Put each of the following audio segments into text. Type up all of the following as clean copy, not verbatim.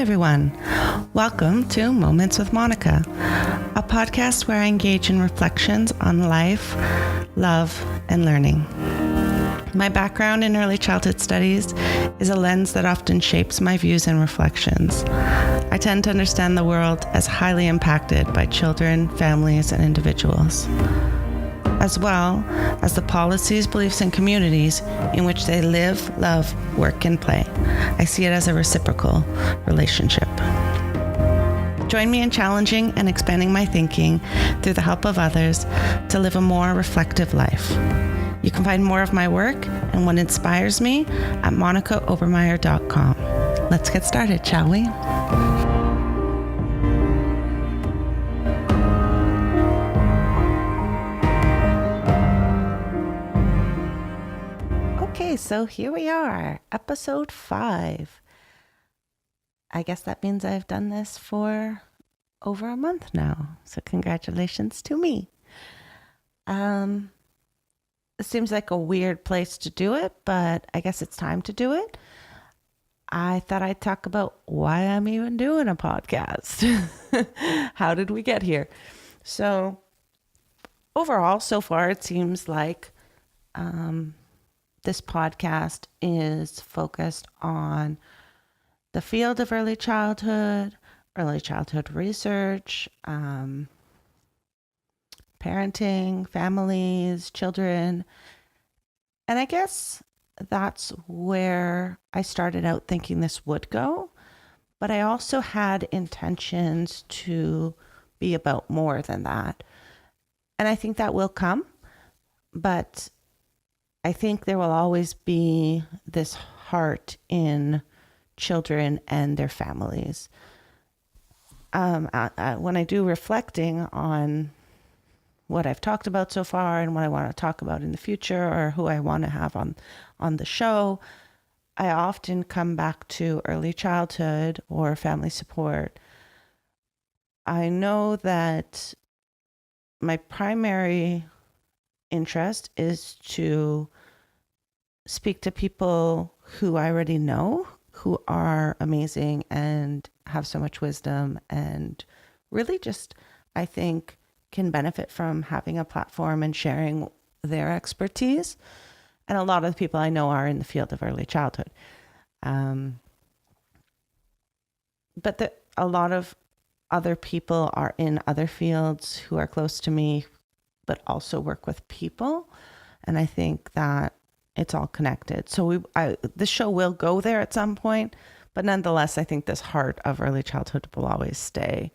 everyone. Welcome to Moments with Monika, a podcast where I engage in reflections on life, love, and learning. My background in early childhood studies is a lens that often shapes my views and reflections. I tend to understand the world as highly impacted by children, families, and individuals, as well as the policies, beliefs, and communities in which they live, love, work, and play. I see it as a reciprocal relationship. Join me in challenging and expanding my thinking through the help of others to live a more reflective life. You can find more of my work and what inspires me at monikaobermeyer.com. Let's get started, shall we? Okay, so here we are, episode 5. I guess that means I've done this for over a month now, so congratulations to me. It seems like a weird place to do it, but I guess it's time to do it. I thought I'd talk about why I'm even doing a podcast. How did we get here? So overall, so far, it seems like this podcast is focused on the field of early childhood research, parenting, families, children. And I guess that's where I started out thinking this would go. But I also had intentions to be about more than that. And I think that will come. But I think there will always be this heart in children and their families. When I do reflecting on what I've talked about so far and what I want to talk about in the future or who I want to have on the show, I often come back to early childhood or family support. I know that my primary interest is to speak to people who I already know, who are amazing and have so much wisdom and really just, I think, can benefit from having a platform and sharing their expertise. And a lot of the people I know are in the field of early childhood. But a lot of other people are in other fields who are close to me, but also work with people. And I think that it's all connected. So the show will go there at some point, but nonetheless, I think this heart of early childhood will always stay.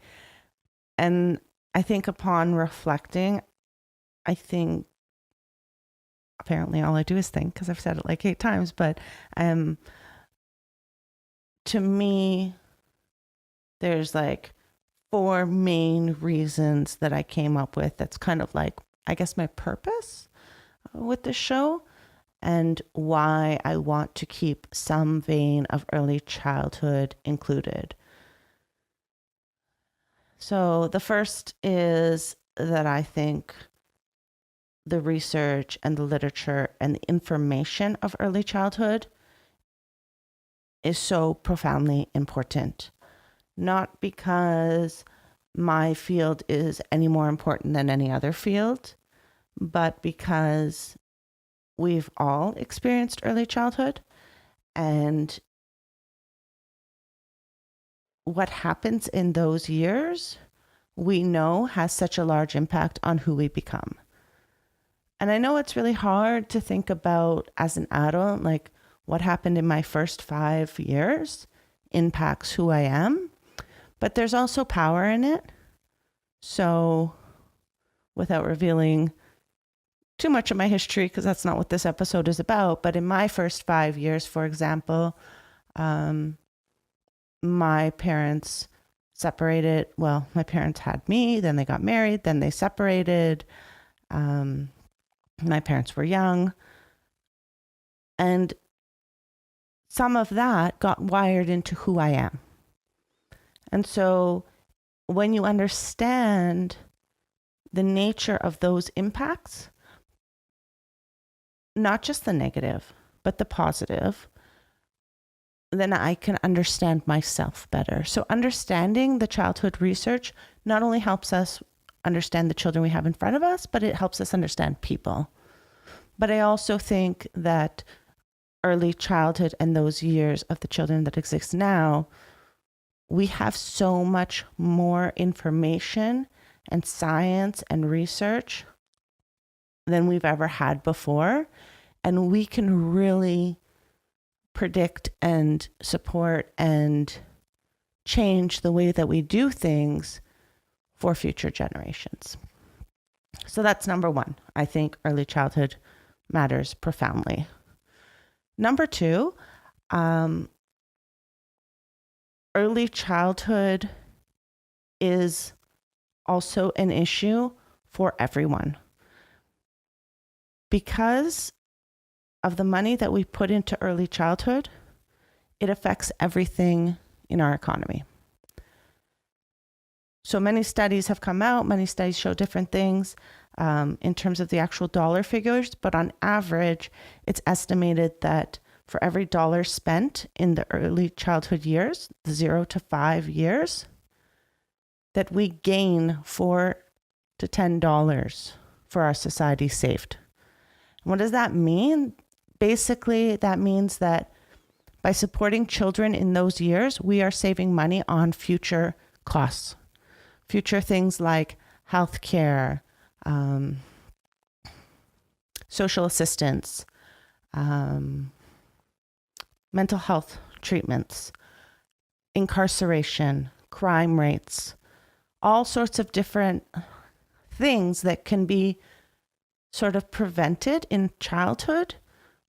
And I think upon reflecting, I think apparently all I do is think, because I've said it like 8 times, but to me, there's like 4 main reasons that I came up with. That's kind of like, I guess, my purpose with the show and why I want to keep some vein of early childhood included. So the first is that I think the research and the literature and the information of early childhood is so profoundly important. Not because my field is any more important than any other field, but because we've all experienced early childhood, and what happens in those years, we know has such a large impact on who we become. And I know it's really hard to think about as an adult, like what happened in my first 5 years impacts who I am, but there's also power in it. So without revealing too much of my history, because that's not what this episode is about, but in my first 5 years, for example, my parents separated. Well, my parents had me, then they got married, then they separated. My parents were young. And some of that got wired into who I am. And so when you understand the nature of those impacts, not just the negative, but the positive, then I can understand myself better. So understanding the childhood research not only helps us understand the children we have in front of us, but it helps us understand people. But I also think that early childhood and those years of the children that exist now, we have so much more information and science and research than we've ever had before. And we can really predict and support and change the way that we do things for future generations. So that's number one. I think early childhood matters profoundly. Number two, early childhood is also an issue for everyone. Because of the money that we put into early childhood, it affects everything in our economy. So many studies have come out, many studies show different things in terms of the actual dollar figures, but on average, it's estimated that for every dollar spent in the early childhood years, the 0 to 5 years, that we gain $4 to $10 for our society saved. What does that mean? Basically, that means that by supporting children in those years, we are saving money on future costs, future things like healthcare, social assistance, mental health treatments, incarceration, crime rates, all sorts of different things that can be sort of prevented in childhood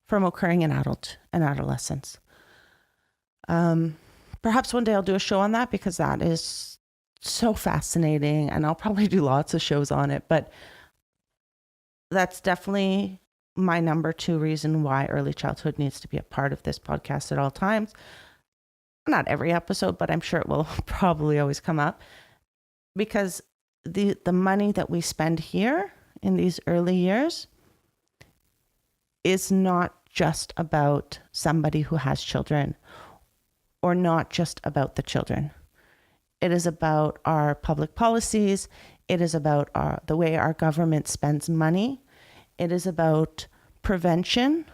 from occurring in adolescence. Perhaps one day I'll do a show on that because that is so fascinating, and I'll probably do lots of shows on it, but that's definitely my number two reason why early childhood needs to be a part of this podcast at all times. Not every episode, but I'm sure it will probably always come up, because the money that we spend here in these early years is not just about somebody who has children, or not just about the children. It is about our public policies. It is about the way our government spends money. It is about prevention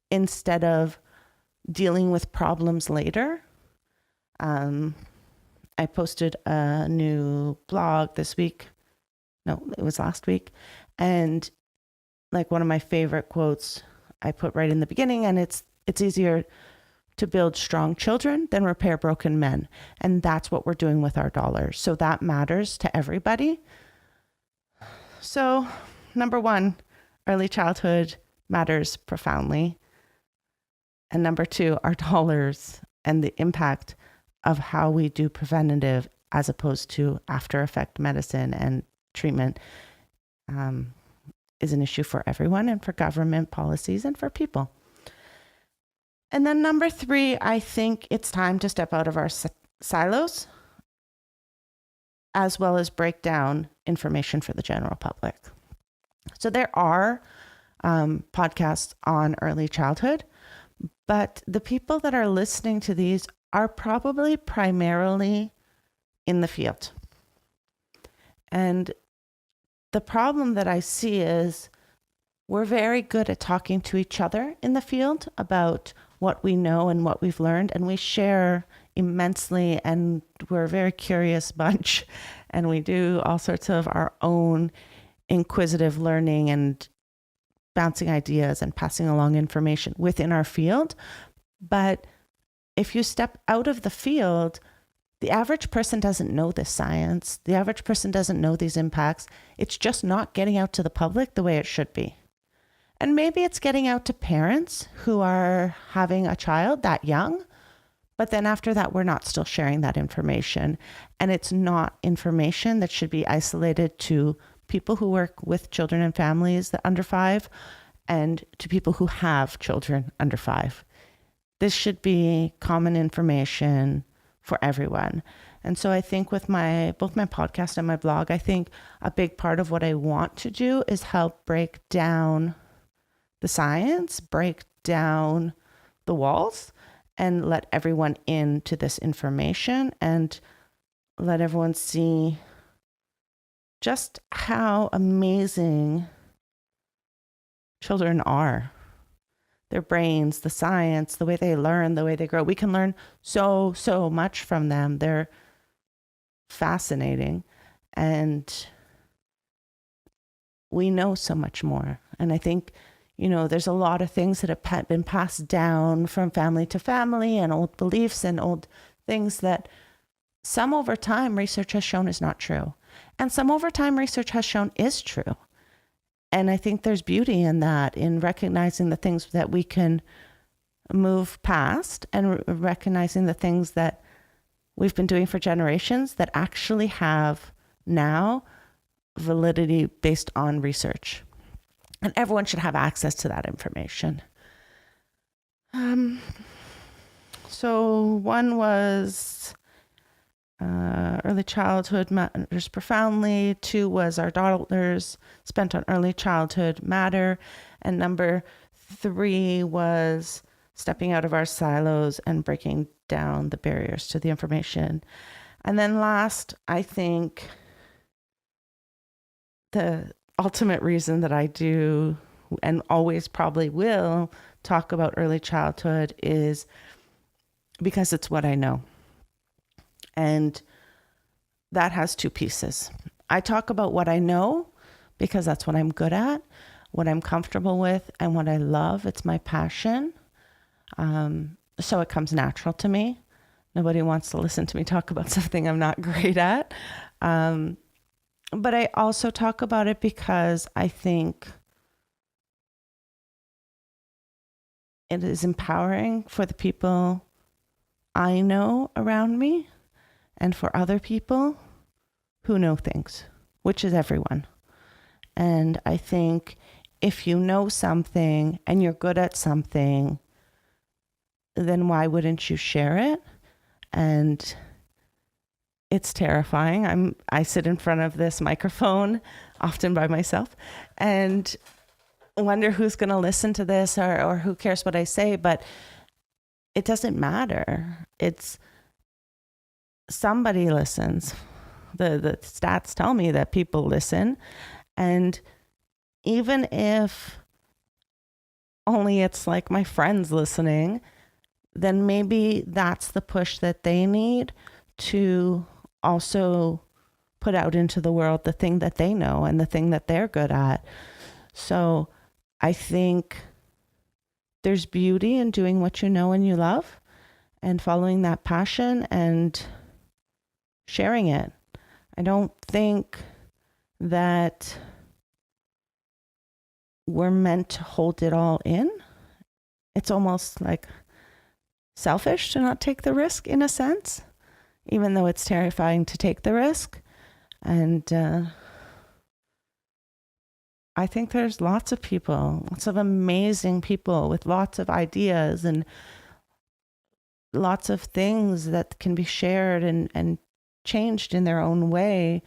instead of dealing with problems later. I posted a new blog this week. No, it was last week. And like one of my favorite quotes I put right in the beginning, and it's easier to build strong children than repair broken men. And that's what we're doing with our dollars. So that matters to everybody. So number one, early childhood matters profoundly. And number two, our dollars and the impact of how we do preventative as opposed to after effect medicine and treatment is an issue for everyone, and for government policies, and for people. And then number three, I think it's time to step out of our silos, as well as break down information for the general public. So there are podcasts on early childhood, but the people that are listening to these are probably primarily in the field. And the problem that I see is we're very good at talking to each other in the field about what we know and what we've learned, and we share immensely, and we're a very curious bunch, and we do all sorts of our own inquisitive learning and bouncing ideas and passing along information within our field. But if you step out of the field, the average person doesn't know this science. The average person doesn't know these impacts. It's just not getting out to the public the way it should be. And maybe it's getting out to parents who are having a child that young, but then after that, we're not still sharing that information. And it's not information that should be isolated to people who work with children and families that under 5, and to people who have children under 5. This should be common information for everyone. And so I think with both my podcast and my blog, I think a big part of what I want to do is help break down the science, break down the walls, and let everyone into this information and let everyone see just how amazing children are. Their brains, the science, the way they learn, the way they grow. We can learn so much from them. They're fascinating. And we know so much more. And I think, there's a lot of things that have been passed down from family to family, and old beliefs and old things that some over time research has shown is not true. And some over time research has shown is true. And I think there's beauty in that, in recognizing the things that we can move past and recognizing the things that we've been doing for generations that actually have now validity based on research. And everyone should have access to that information. So one was early childhood matters profoundly. 2 was our dollars spent on early childhood matter. And number 3 was stepping out of our silos and breaking down the barriers to the information. And then last, I think the ultimate reason that I do and always probably will talk about early childhood is because it's what I know. And that has 2 pieces. I talk about what I know because that's what I'm good at, what I'm comfortable with, and what I love. It's my passion. So it comes natural to me. Nobody wants to listen to me talk about something I'm not great at. But I also talk about it because I think it is empowering for the people I know around me and for other people who know things, which is everyone. And I think if you know something and you're good at something, then why wouldn't you share it? And it's terrifying. I sit in front of this microphone often by myself and wonder who's going to listen to this or who cares what I say, but it doesn't matter. It's somebody listens. The stats tell me that people listen. And even if only it's like my friends listening, then maybe that's the push that they need to also put out into the world the thing that they know and the thing that they're good at. So I think there's beauty in doing what you know and you love and following that passion and sharing it. I don't think that we're meant to hold it all in. It's almost like selfish to not take the risk in a sense, even though it's terrifying to take the risk. And I think there's lots of people, lots of amazing people with lots of ideas and lots of things that can be shared and changed in their own way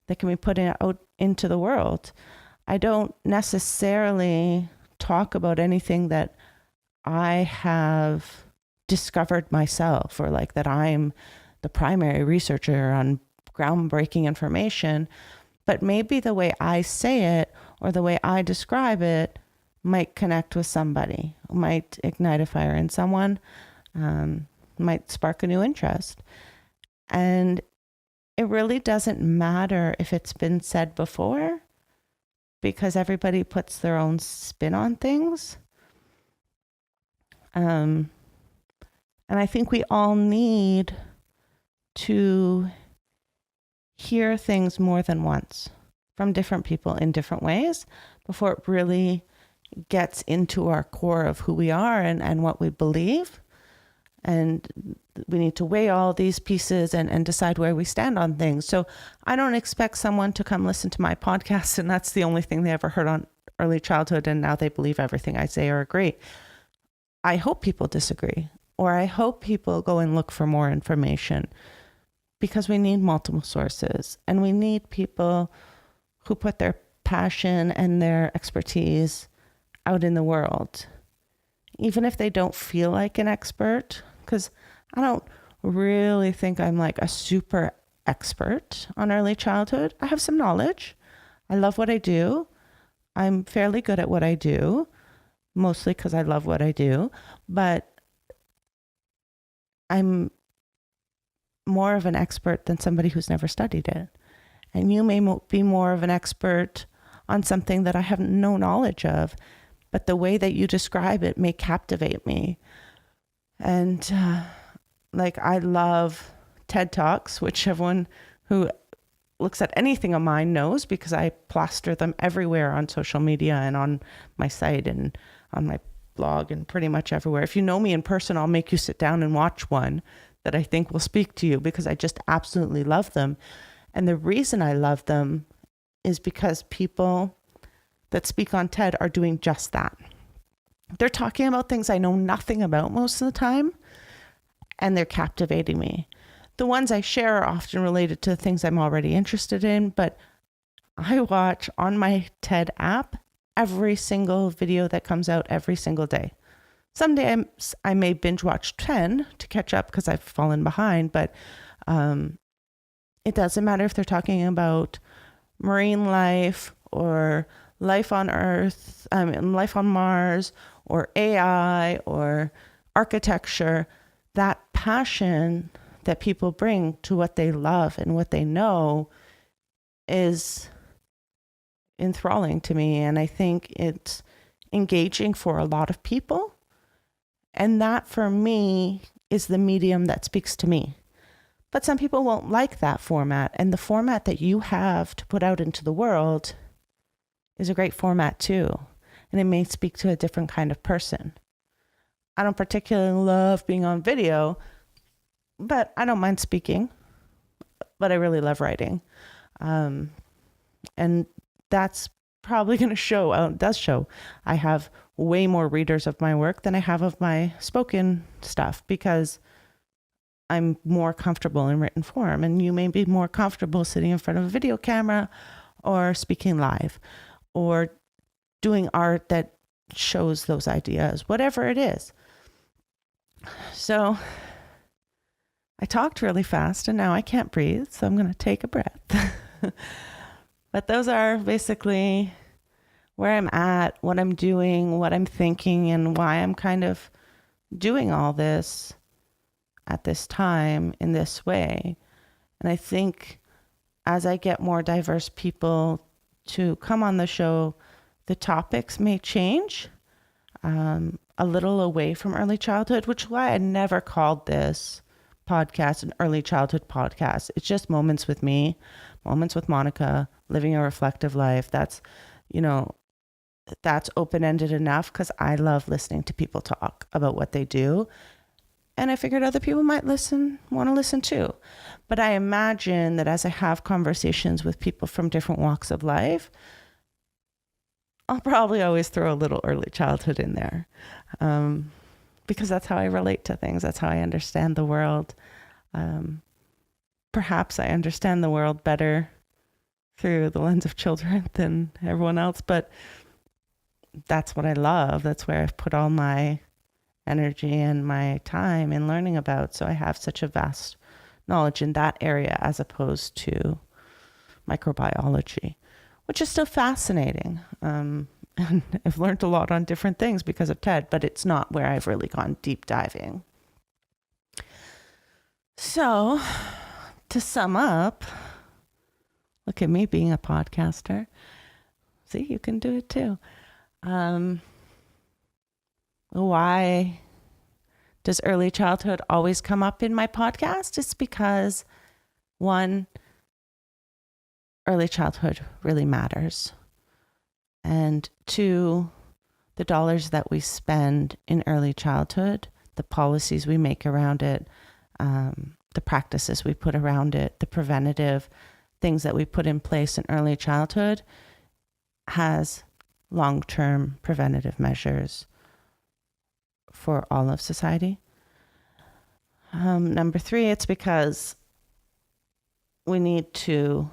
that can be put out into the world. I don't necessarily talk about anything that I have discovered myself or like that I'm the primary researcher on groundbreaking information, but maybe the way I say it or the way I describe it might connect with somebody, might ignite a fire in someone, might spark a new interest. And it really doesn't matter if it's been said before, because everybody puts their own spin on things. And I think we all need to hear things more than once from different people in different ways before it really gets into our core of who we are and what we believe. And we need to weigh all these pieces and decide where we stand on things. So I don't expect someone to come listen to my podcast and that's the only thing they ever heard on early childhood and now they believe everything I say or agree. I hope people disagree, or I hope people go and look for more information, because we need multiple sources and we need people who put their passion and their expertise out in the world. Even if they don't feel like an expert, because I don't really think I'm like a super expert on early childhood. I have some knowledge. I love what I do. I'm fairly good at what I do, mostly because I love what I do, but I'm more of an expert than somebody who's never studied it. And you may be more of an expert on something that I have no knowledge of, but the way that you describe it may captivate me. And like, I love TED Talks, which everyone who looks at anything of mine knows, because I plaster them everywhere on social media and on my site and on my blog and pretty much everywhere. If you know me in person, I'll make you sit down and watch one that I think will speak to you, because I just absolutely love them. And the reason I love them is because people that speak on TED are doing just that. They're talking about things I know nothing about most of the time, and they're captivating me. The ones I share are often related to things I'm already interested in, but I watch on my TED app every single video that comes out every single day. Someday I may binge watch 10 to catch up because I've fallen behind, but it doesn't matter if they're talking about marine life or life on Earth, life on Mars, or AI or architecture. That passion that people bring to what they love and what they know is enthralling to me. And I think it's engaging for a lot of people. And that, for me, is the medium that speaks to me. But some people won't like that format. And the format that you have to put out into the world is a great format too. And it may speak to a different kind of person. I don't particularly love being on video, but I don't mind speaking. But I really love writing. And that's probably going to show, it does show. I have way more readers of my work than I have of my spoken stuff, because I'm more comfortable in written form, and you may be more comfortable sitting in front of a video camera or speaking live or doing art that shows those ideas, whatever it is. So I talked really fast and now I can't breathe, so I'm going to take a breath. But those are basically where I'm at, what I'm doing, what I'm thinking, and why I'm kind of doing all this at this time in this way. And I think as I get more diverse people to come on the show, the topics may change a little away from early childhood, which is why I never called this podcast an early childhood podcast. It's just moments with me, moments with Monika, living a reflective life. That's open-ended enough, because I love listening to people talk about what they do. And I figured other people might want to listen too. But I imagine that as I have conversations with people from different walks of life, I'll probably always throw a little early childhood in there, because that's how I relate to things. That's how I understand the world. Perhaps I understand the world better through the lens of children than everyone else, but that's what I love. That's where I've put all my energy and my time in learning about. So I have such a vast knowledge in that area as opposed to microbiology, which is still fascinating. And I've learned a lot on different things because of TED, but it's not where I've really gone deep diving. So to sum up, look at me being a podcaster. See, you can do it too. Why does early childhood always come up in my podcast? It's because, one, early childhood really matters. And two, the dollars that we spend in early childhood, the policies we make around it, the practices we put around it, the preventative things that we put in place in early childhood has long-term preventative measures for all of society. Number three, it's because we need to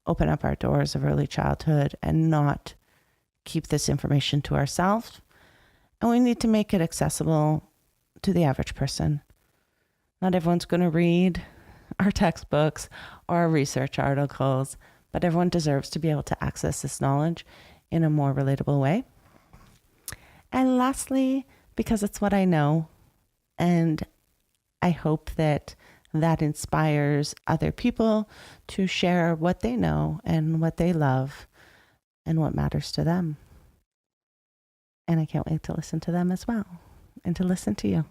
open up our doors of early childhood and not keep this information to ourselves. And we need to make it accessible to the average person. Not everyone's going to read our textbooks or our research articles, but everyone deserves to be able to access this knowledge in a more relatable way. And lastly, because it's what I know, and I hope that inspires other people to share what they know and what they love and what matters to them. And I can't wait to listen to them as well and to listen to you.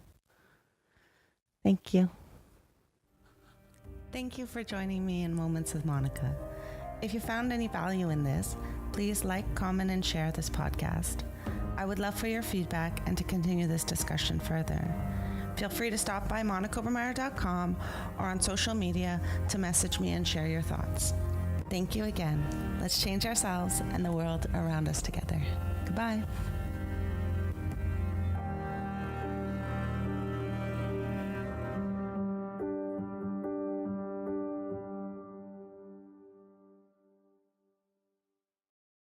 Thank you. Thank you for joining me in Moments with Monika. If you found any value in this, please like, comment, and share this podcast. I would love for your feedback and to continue this discussion further. Feel free to stop by monikaobermeyer.com or on social media to message me and share your thoughts. Thank you again. Let's change ourselves and the world around us together. Goodbye.